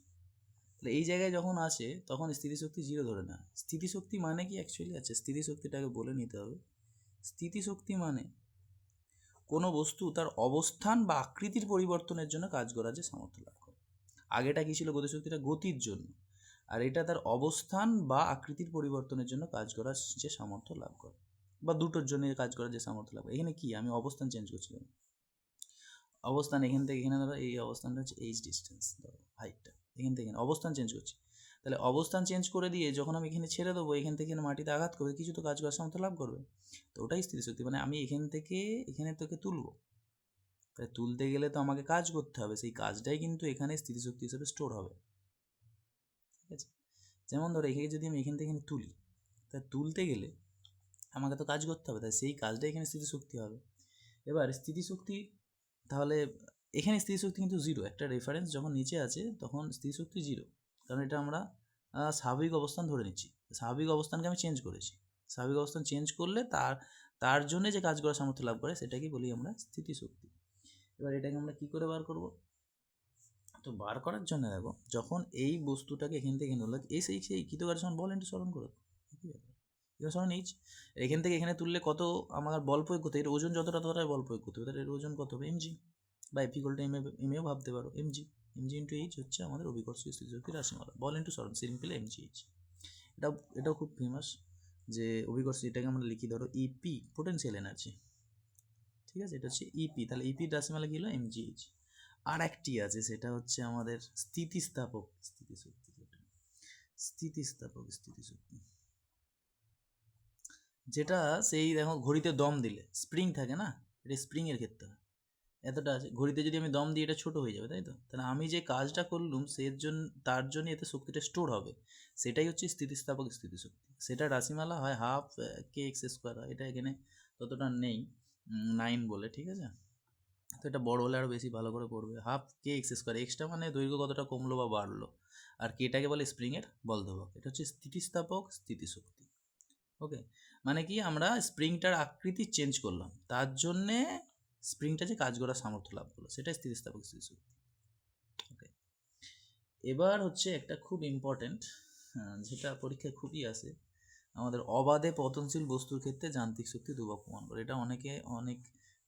তাহলে এই জায়গায় যখন আছে তখন স্থিতিশক্তি 0 ধরে না। স্থিতিশক্তি মানে কি অ্যাকচুয়ালি আছে, স্থিতিশক্তিটাকে বলে নিতে হবে। স্থিতিশক্তি মানে কোনো বস্তু তার অবস্থান বা আকৃতির পরিবর্তনের জন্য কাজ করার যে সামর্থ্য লাভ করে। আগেটা কী ছিল, গতিশক্তিটা গতির জন্য, আর এটা তার অবস্থান বা আকৃতির পরিবর্তনের জন্য কাজ করার যে সামর্থ্য লাভ করে, বা দুটোর জন্য কাজ করার যে সামর্থ্য লাভ করে। এখানে কি আমি অবস্থান চেঞ্জ করছিলাম, অবস্থান এখান থেকে এখানে, ধরো এই অবস্থানটা হচ্ছে এইচ ডিস্টেন্স, ধরো হাইটটা, এখান থেকে অবস্থান চেঞ্জ করছি, তাহলে অবস্থান চেঞ্জ করে দিয়ে যখন আমি এখানে ছেড়ে দেবো, এখান থেকে মাটিতে আঘাত করবে, কিছু তো কাজ করার সামর্থ্য লাভ করবে। তো ওটাই স্থিতিশক্তি, মানে আমি এখান থেকে এখানে তোকে তুলবো, তাই তুলতে গেলে তো আমাকে কাজ করতে হবে, সেই কাজটাই কিন্তু এখানে স্থিতিশক্তি হিসেবে স্টোর হবে। ঠিক আছে, যেমন ধরো এখানে যদি আমি এখান থেকে এখানে তুলি, তাই তুলতে গেলে আমাকে তো কাজ করতে হবে, তাই সেই কাজটাই এখানে স্থিতিশক্তি হবে। এবার স্থিতিশক্তি, তাহলে এখানে স্থিতিশক্তি কিন্তু 0, একটা রেফারেন্স যখন নিচে আছে তখন স্থিতিশক্তি 0, কারণ এটা আমরা স্বাভাবিক অবস্থান ধরে নিচ্ছি, স্বাভাবিক অবস্থানকে আমি চেঞ্জ করেছি, স্বাভাবিক অবস্থান চেঞ্জ করলে তার জন্য যে কাজ করার সামর্থ্য লাভ করে সেটাকে বলি আমরা স্থিতিশক্তি। এবার এটাকে আমরা কী করে বার করব, তো বার করার জন্য দেখো যখন এই বস্তুটাকে এখান থেকে এখানে এই সেই কৃতকার্য সমান বল ইন্টু সরণ করে, এবার সরণ এইচ, এখান থেকে এখানে তুললে কত আমার বল প্রয়োগ করতে, এর ওজন যতটা ততটাই বল প্রয়োগ করতে হবে, তাহলে এর ওজন কত হবে এমজি, বা এফ ইকুয়াল টু এমএও ভাবতে পারো, এমজি ইন্টু এইচ হচ্ছে আমাদের অভিকর্ষীয় স্থিতিশক্তির রাশিমালা, বল ইন্টু সরণ সিম্পল এমজি এইচ। এটাও খুব ফেমাস, যে অভিকর্ষ, এটাকে আমরা লিখি ধরো ইপি, পোটেনশিয়াল এনার্জি, ঠিক আছে, এটা হচ্ছে ইপি। তাহলে ইপি রাশিমালা কি হলো, এমজিএইচ। আর একটি আছে, সেটা হচ্ছে আমাদের স্থিতিস্থাপক স্থিতিশক্তি, স্থিতিশক্তি, যেটা সেই দেখো ঘড়িতে দম দিলে স্প্রিং থাকে না, এটা স্প্রিংয়ের ক্ষেত্রে হয়। এতটা আছে, ঘড়িতে যদি আমি দম দিই এটা ছোট হয়ে যাবে, তাই তো? তাহলে আমি যে কাজটা করলুম তার জন্য এতে শক্তিটা স্টোর হবে, সেটাই হচ্ছে স্থিতিস্থাপক স্থিতিশক্তি। সেটা রাশিমালা হয় হাফ কে এক্স স্কোয়ার হয়, এটা এখানে ততটা নেই 9 বলে, ঠিক আছে। তো এটা বড় হলে আরও বেশি ভালো করে পড়বে। হাফ কে এক্স স্কোয়ার, এক্সটা মানে দৈর্ঘ্য কতটা কমলো বা বাড়লো, আর কেটাকে বলে স্প্রিংয়ের বলধ্রুবক। এটা হচ্ছে স্থিতিস্থাপক স্থিতিশক্তি। ওকে, মানে কি আমরা স্প্রিংটার আকৃতি চেঞ্জ করলাম, তার জন্যে স্প্রিংটা যে কাজ করার সামর্থ্য লাভ করলো, সেটাই স্থিতিস্থাপক স্থিতিশক্তি। ওকে, এবার হচ্ছে একটা খুব ইম্পর্টেন্ট, যেটা পরীক্ষায় খুবই আসে, আমাদের অবাধে পতনশীল বস্তুর ক্ষেত্রে যান্ত্রিক শক্তি ধ্রুবক প্রমাণ করে। এটা অনেক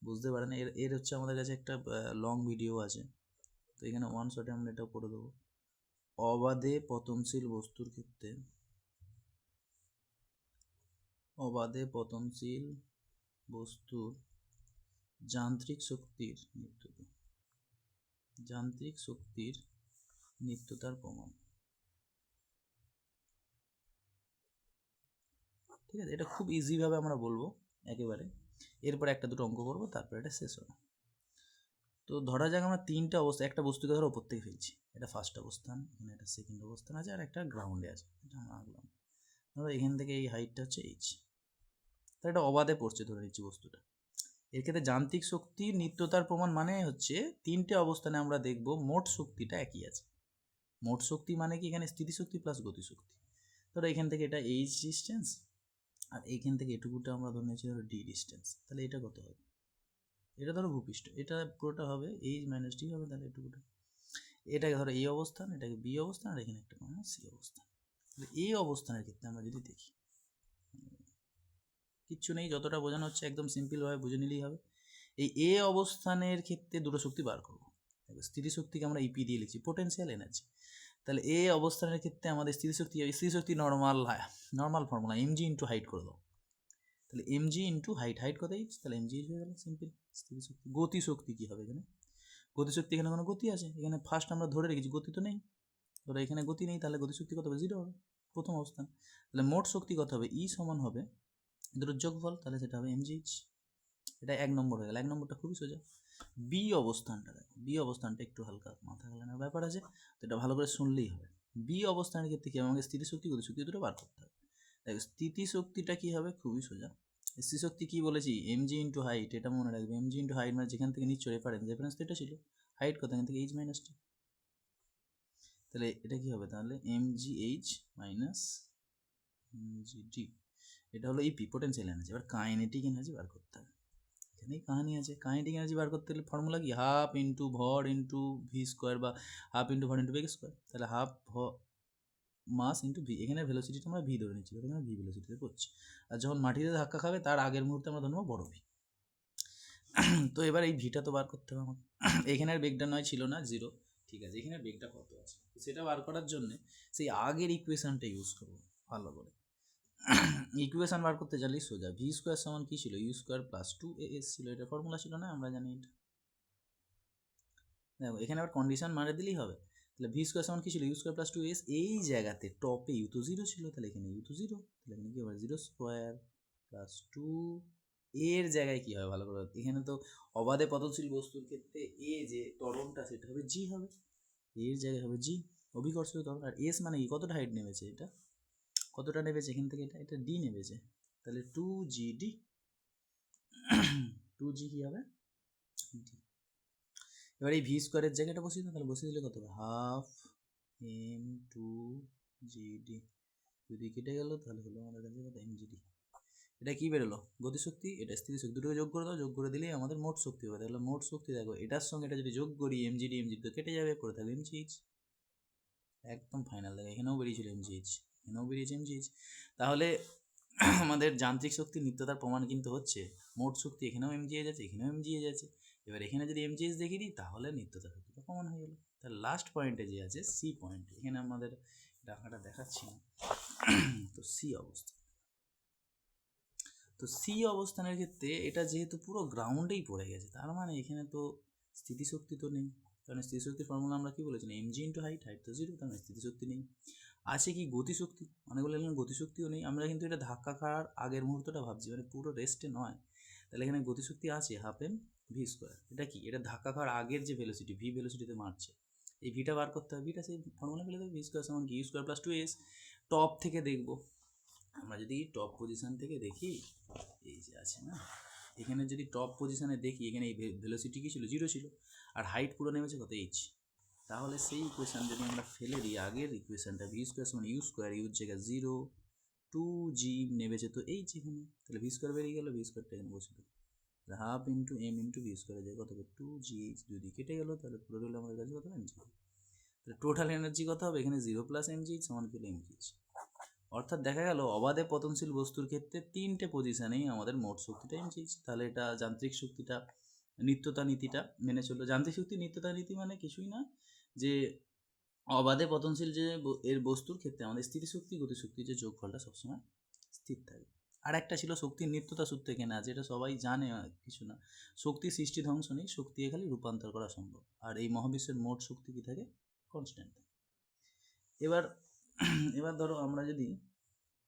বুঝতে পারে না। এর হচ্ছে আমাদের কাছে একটা লং ভিডিও আছে, তো এখানে ওয়ান শটে আমরা এটা করে দেবো। অবাধে পতনশীল বস্তুর ক্ষেত্রে, অবাধে পতনশীল বস্তুর যান্ত্রিক শক্তির নিত্যতার প্রমাণ, ঠিক আছে। এটা খুব ইজিভাবে আমরা বলবো একেবারে, এরপর একটা দুটো অঙ্ক করবো, তারপর এটা শেষ হবে। তো ধরা যাক আমরা তিনটা অবস্থা, একটা বস্তুকে ধরো ওপর থেকে ফেলছি, এটা ফার্স্ট অবস্থান, এখানে একটা সেকেন্ড অবস্থান আছে, আর একটা গ্রাউন্ডে আছে, এটা আমরা আঁকলাম। ধরো এখান থেকে এই হাইটটা হচ্ছে এইচ, তাহলে এটা অবাধে পড়ছে ধরে নিচ্ছি বস্তুটা। এর ক্ষেত্রে যান্ত্রিক শক্তির নিত্যতার প্রমাণ মানে হচ্ছে তিনটে অবস্থানে আমরা দেখব মোট শক্তিটা একই আছে। মোট শক্তি মানে কি, এখানে স্থিতিশক্তি প্লাস গতিশক্তি। ধরো এখান থেকে এটা এইচ ডিস্টেন্স, আর এইখান থেকে এটুকুটা আমরা ধরে নিচ্ছি ধরো ডি ডিস্টেন্স, তাহলে এটা কত হবে, এটা ধরো ভূপৃষ্ঠ, এটা পুরোটা হবে এইচ মাইনাস ডি হবে, তাহলে এটুকুটা। এটাকে ধরো এই অবস্থান, এটাকে বি অবস্থান, আর এখানে একটা সি অবস্থান। এই অবস্থানের ক্ষেত্রে আমরা যদি দেখি, কিচ্ছু নেই, যতটা বোঝানো হচ্ছে একদম সিম্পলভাবে বুঝে নিলেই হবে। এই এ অবস্থানের ক্ষেত্রে দুটো শক্তি বার করবো, স্থিতিশক্তিকে আমরা ইপি দিয়ে লিখছি, পোটেনশিয়াল এনার্জি। তাহলে এ অবস্থানের ক্ষেত্রে আমাদের স্থিতিশক্তি normal formula MG into height করে দাও, তাহলে এমজি ইন্টু হাইট কত এইচ, তাহলে এমজি হয়ে গেল সিম্পল। স্থিতিশক্তি, গতিশক্তি কী হবে এখানে, গতিশক্তি এখানে কোনো গতি আছে, এখানে ফার্স্ট আমরা ধরে রেখেছি গতি তো নেই, ধরো এখানে গতি নেই, তাহলে গতিশক্তি কত হবে, 0 হবে প্রথম অবস্থান। তাহলে মোট শক্তি কত হবে, ই সমান হবে দুটোর যোগফল, তাহলে সেটা হবে এমজিএইচ। এটা 1 নম্বর হয়ে গেল। 1 নম্বরটা খুবই সোজা। বি অবস্থানটা দেখো, বি অবস্থানটা একটু হালকা মাথা ঘালানোর ব্যাপার আছে, তো এটা ভালো করে শুনলেই হবে। বি অবস্থানের ক্ষেত্রে কি আমাকে স্থিতিশক্তি গতিশক্তি দুটো বার করতে হবে। দেখো স্থিতিশক্তিটা কি হবে, খুবই সোজা। স্থিতিশক্তি কি বলেছি, এমজি ইন্টু হাইট, এটা মনে রাখবে। এমজি ইন্টু হাইট মানে যেখান থেকে নিচ্ছ রেফারেন্স তো এটা ছিল, হাইট কত, এখান থেকে এইচ মাইনাস টি, তাহলে এটা কি হবে, তাহলে এমজিএইচ মাইনাস এমজিডি, এটা হলো ইপি, পোটেনশিয়াল এনার্জি। এবার কাইনেটিক এনার্জি বার করতে হবে, এখানেই কাহিনী আছে। কাইনেটিক এনার্জি বার করতে গেলে ফর্মুলা কি, হাফ ইন্টু ভর ইন্টু ভি স্কোয়ার, বা হাফ ইন্টু ভর ইন্টু বেগ স্কোয়ার, তাহলে হাফ মাস ইন্টু ভি, এখানে ভেলোসিটিটা আমরা ভি ধরে নিচ্ছি, এখানে ভি ভেলোসিটিতে পড়ছে। আর যখন মাটিতে ধাক্কা খাবে তার আগের মুহূর্তে আমরা ধরবো বড় ভি। তো এবার এই ভিটা তো বার করতে হবে আমাকে। এখানের বেগটা নয় ছিল না 0, ঠিক আছে, এখানে বেগটা কত আছে সেটা বার করার জন্য সেই আগের ইকুয়েশনটা ইউজ করবো ভালো করে। ইকুয়েশন বার করতে চাইলেই সোজা, ভি স্কোয়ার সমান কি ছিল, ইউ স্কোয়ার প্লাস 2as ছিল, এটা ফর্মুলা ছিল না, আমরা জানি এটা। দেখো এখানে আবার কন্ডিশন মারে দিলেই হবে। তাহলে ভি স্কোয়ার সমান কি ছিল, ইউ স্কোয়ার প্লাস 2as, এই জায়গাতে টপে ইউ তো 0 ছিল, তাহলে এখানে ইউ তো 0, তাহলে এখানে কি হবে 0 স্কোয়ার প্লাস 2, এর জায়গায় কি হবে ভালো করে, এখানে তো অবাধে পতনশীল বস্তুর ক্ষেত্রে এ যে ত্বরণটা সেটা হবে জি হবে, এর জায়গায় হবে জি, অভিকর্ষীয় ত্বরণ। আর এস মানে কি, কতটা হাইট নেমেছে, এটা কতটা নেমেছে এখান থেকে, এটা ডি নেমেছে, তাহলে 2gd, 2g কি হবে ডি। এবার এই ভি স্কোয়ারের জায়গাটা বসিয়ে দাও, তাহলে বসিয়ে দিলে কত হবে, হাফ এম টু জিডি, যদি কেটে গেল তাহলে হলো আমাদের কাছে কত এমজিডি। এটা কি বেরোলো, গতিশক্তি, এটা স্থিতিশক্তি, দুটোকে যোগ করে দাও, যোগ করে দিলেই আমাদের মোট শক্তি হবে। তাহলে মোট শক্তি দেখো, এটার সঙ্গে এটা যদি যোগ করি এমজিডি তো কেটে যাবে, পড়ে থাকবে এমজিএইচ, একদম ফাইনাল। দেখো এখানেও বেরিয়েছিল এমজিএইচ, এখানেও বেরিয়েছে এমজিএইচ। তাহলে আমাদের যান্ত্রিক শক্তির নিত্যতার প্রমাণ কিন্তু হচ্ছে মোট শক্তি, এখানেও এমজিএইচ আছে, এখানেও এমজিএইচ আছে। এবার এখানে যদি এমজিএইচ দেখিয়ে দিই তাহলে নিত্যতা শক্তিটা প্রমাণ হয়ে গেল। তাহলে লাস্ট পয়েন্টে যে আছে সি পয়েন্ট, এখানে আমাদের ডাকাটা দেখাচ্ছি না। তো সি অবস্থান, তো সি অবস্থানের ক্ষেত্রে এটা যেহেতু পুরো গ্রাউন্ডেই পড়ে গেছে, তার মানে এখানে তো স্থিতিশক্তি তো নেই, কারণ স্থিতিশক্তির ফর্মুলা আমরা কি বলেছিলাম, এমজি ইন্টু হাইট, হাইট তো জিরো, তার মানে স্থিতিশক্তি নেই। আছে কি গতিশক্তি, অনেকগুলো লিখলাম গতিশক্তিও নেই। আমরা কিন্তু এটা ধাক্কা খাওয়ার আগের মুহূর্তটা ভাবছি, মানে পুরো রেস্টে নয়। তাহলে এখানে গতিশক্তি আছে হাফ এম ভি স্কোয়ার। এটা কি, এটা ধাক্কা খাওয়ার আগের যে ভেলোসিটি, ভি ভেলোসিটিতে মারছে, এই ভিটা বার করতে হবে। ভিটা সেই ফর্মুলা ফেলে দেবে, ভি স্কোয়ার সমান কি you square plus 2s। Top থেকে দেখবো, আমরা যদি টপ পজিশন থেকে দেখি, এই যে আছে না, এখানে যদি টপ পজিশনে দেখি, এখানে এই ভেলোসিটি কি ছিল, জিরো ছিল, আর হাইট পুরো নেমেছে কত, এইচ। তাহলে সেই ইকুয়েশান যদি আমরা ফেলে দিই, আগের ইকুয়েশানটা ভি স্কোয়ার সমান ইউ স্কোয়ার, ইউর জায়গায় 0 2g নেমেছে তো এইচ এখানে, তাহলে ভি স্কোয়ার বেরিয়ে গেল, ভি স্কোয়ারটা এখানে বসে গেল, half into M into V স্কোয়ারের জায়গায় কত হবে 2gh, যদি কেটে গেল তাহলে পুরো হলো আমাদের কাছে কত এমজি। তাহলে টোটাল এনার্জি কত হবে এখানে, 0 প্লাস এমজি সমান কি এমজিএইচ। অর্থাৎ দেখা গেল অবাধে পতনশীল বস্তুর ক্ষেত্রে তিনটে পজিশনেই আমাদের মোট শক্তিটা এমজিএইচ। তাহলে এটা যান্ত্রিক শক্তিটা নিত্যতা নীতিটা মেনে চললো। যান্ত্রিক শক্তি নিত্যতা নীতি মানে কিছুই না, যে অবাধে পতনশীল যে এর বস্তুর ক্ষেত্রে আমাদের স্থিতিশক্তি গতিশক্তির যে যোগফলটা সবসময় স্থির থাকে। আর একটা ছিল শক্তির নিত্যতা সূত্র, এখানে আছে, এটা সবাই জানে, কিছু না, শক্তি সৃষ্টি ধ্বংস নেই, শক্তি খালি রূপান্তর করা সম্ভব, আর এই মহাবিশ্বের মোট শক্তি কি থাকে, কনস্ট্যান্ট থাকে। এবার এবার ধরো আমরা যদি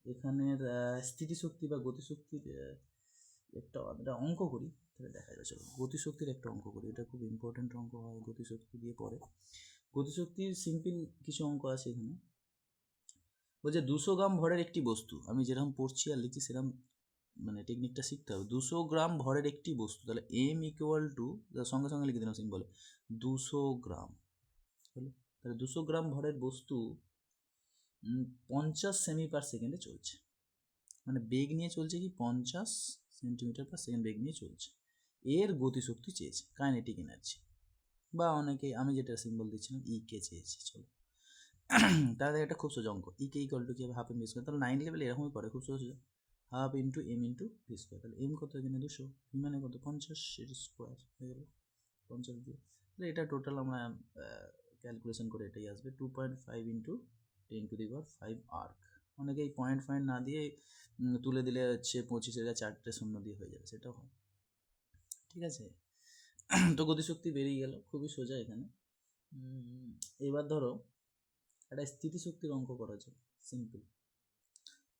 এখানের স্থিতিশক্তি বা গতিশক্তির একটা অঙ্ক করি, তাহলে দেখা যাবে। চলো গতিশক্তির একটা অঙ্ক করি, এটা খুব ইম্পর্টেন্ট অঙ্ক হয়, গতিশক্তি দিয়ে পড়ে। গতিশক্তির সিম্পল কিছু অঙ্ক আছে এখানে। বলছে 200 গ্রাম ভরের একটি বস্তু, আমি যেরকম পড়ছি আর লিখছি সেরকম মানে টেকনিকটা শিখতে হবে। 200 গ্রাম ভরের একটি বস্তু, তাহলে এম ইকুয়াল টু, সঙ্গে সঙ্গে লিখে দিলাম সিম্বলে 200 গ্রাম হলো। তাহলে 200 গ্রাম ভরের বস্তু 50 সেমি পার সেকেন্ডে চলছে, মানে বেগ নিয়ে চলছে কি 50 সেন্টিমিটার পার সেকেন্ড বেগ নিয়ে চলছে। এর গতিশক্তি চেয়েছে, কাইনেটিক এনার্জি, বা অনেকে আমি যেটা সিম্বল দিচ্ছিলাম ইকে চেয়েছে। চলো তাহলে এটা খুব সোজা অঙ্ক, ইকে ইকুয়াল টু কি হবে, হাফ এম ভি স্কোয়ার। তাহলে 9 লেভেলে এরকমই পড়ে, খুব সোজা সোজা, half into M into V square. তাহলে এম কত এখানে 200, ভি মানে কত 50, এর স্কোয়ার হয়ে গেল 50 দিয়ে। তাহলে এটা টোটাল আমরা ক্যালকুলেশন করে এটাই আসবে 2.5 ইন্টু 10⁵ আর্ক। অনেকে এই পয়েন্ট না দিয়ে তুলে দিলে হচ্ছে 25,000 4টে শূন্য দিয়ে হয়ে যাবে, সেটাও হয়, ঠিক আছে। তো গতিশক্তি বেরিয়ে গেল, খুবই সোজা এখানে। এবার ধরো একটা স্থিতিশক্তির অঙ্ক করা যায়, সিম্পল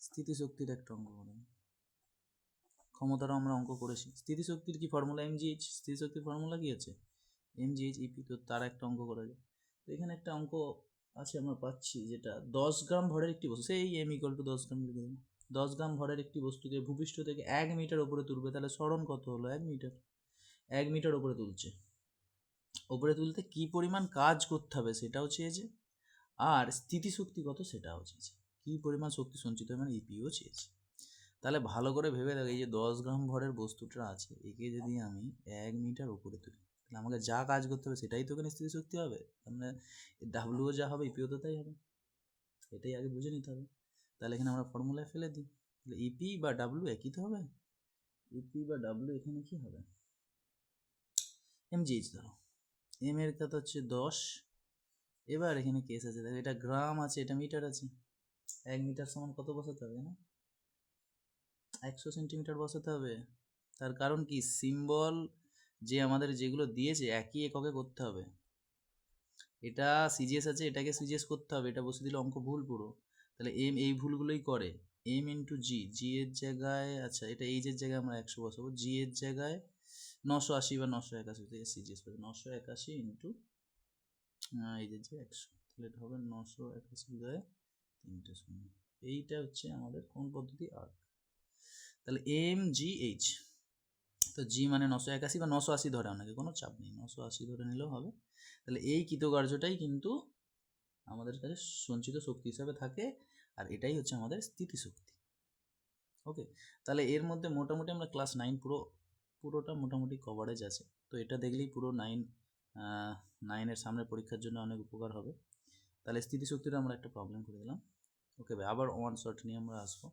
স্থিতিশক্তির একটা অঙ্ক করা, ক্ষমতারও আমরা অঙ্ক করেছি। স্থিতিশক্তির কি ফর্মুলা, এমজিএইচ, স্থিতিশক্তির ফর্মুলা কি আছে, এমজিএইচ ইপি, তো তার একটা অঙ্ক করা যায়। তো এখানে একটা অঙ্ক আছে আমরা পাচ্ছি, যেটা 10 গ্রাম ভরের একটি বস্তু, সেই এম ইকুয়াল টু 10 গ্রাম লিখে দিন। 10 গ্রাম ভরের একটি বস্তুকে ভূপৃষ্ঠ থেকে 1 মিটার ওপরে তুলবে, তাহলে সরণ কত হলো, 1 মিটার। 1 মিটার ওপরে তুলছে, ওপরে তুলতে কি পরিমাণ কাজ করতে হবে সেটাও চেয়েছে, আর স্থিতিশক্তি কত সেটাও চেয়েছে, কি পরিমাণ শক্তি সঞ্চিত হয় মানে ইপিও চেয়েছে। তাহলে ভালো করে ভেবে দেখো, এই যে 10 গ্রাম ভরের বস্তুটা আছে, একে যদি আমি 1 মিটার উপরে তুলি, তাহলে আমাকে যা কাজ করতে হবে সেটাই তো এখানে স্থিতিশক্তি হবে, মানে ডাব্লিউও যা হবে ইপিও তো তাই হবে, এটাই আগে বুঝে নিতে হবে। তাহলে এখানে আমরা ফর্মুলায় ফেলে দিই, তাহলে ইপি বা ডাব্লিউ একই তো হবে, ইপি বা ডাব্লিউ এখানে কি হবে, এমজিএইচ ধরো, এম এর কত হচ্ছে 10। এবার এখানে কেস আছে, দেখো এটা গ্রাম আছে, এটা মিটার আছে, 1 মিটার সমান কত বসাতে হবে না, 100 সেন্টিমিটার বসাতে হবে। তার কারণ কি, সিম্বল যে আমাদের যেগুলো দিয়েছে একই এককে করতে হবে, এটা সিজিএস আছে, এটাকে সিজিএস করতে হবে, এটা বসে দিলে অঙ্ক ভুল পুরো। তাহলে এম এই ভুলগুলোই করে, এম ইন্টু জি, জি এর জায়গায়, আচ্ছা এটা এইচের জায়গায় আমরা 100 বসাবো, জি এর জায়গায় 980 বা 981 থেকে সিজিএস পাবে, 981 ইন্টু এইচের জায়গায় 100, তাহলে এটা হবে 981 জায়গায় 3টে শূন্য। এইটা হচ্ছে আমাদের কোন পদ্ধতি, আর তাহলে এম জি এইচ, তো জি মানে 981 বা 980 ধরে, অনেকে কোনো চাপ নেই, 980 ধরে নিলেও হবে। তাহলে এই কৃতকার্যটাই কিন্তু আমাদের কাছে সঞ্চিত শক্তি হিসাবে থাকে, আর এটাই হচ্ছে আমাদের স্থিতিশক্তি। ওকে, তাহলে এর মধ্যে মোটামুটি আমরা ক্লাস 9 পুরোটা মোটামুটি কভারেজ আছে, তো এটা দেখলেই পুরো 9-এর সামনের পরীক্ষার জন্য অনেক উপকার হবে। তাহলে স্থিতিশক্তিটা আমরা একটা প্রবলেম করে দিলাম। ওকে ভাই, আবার ওয়ান শর্ট নিয়ে আমরা আসবো।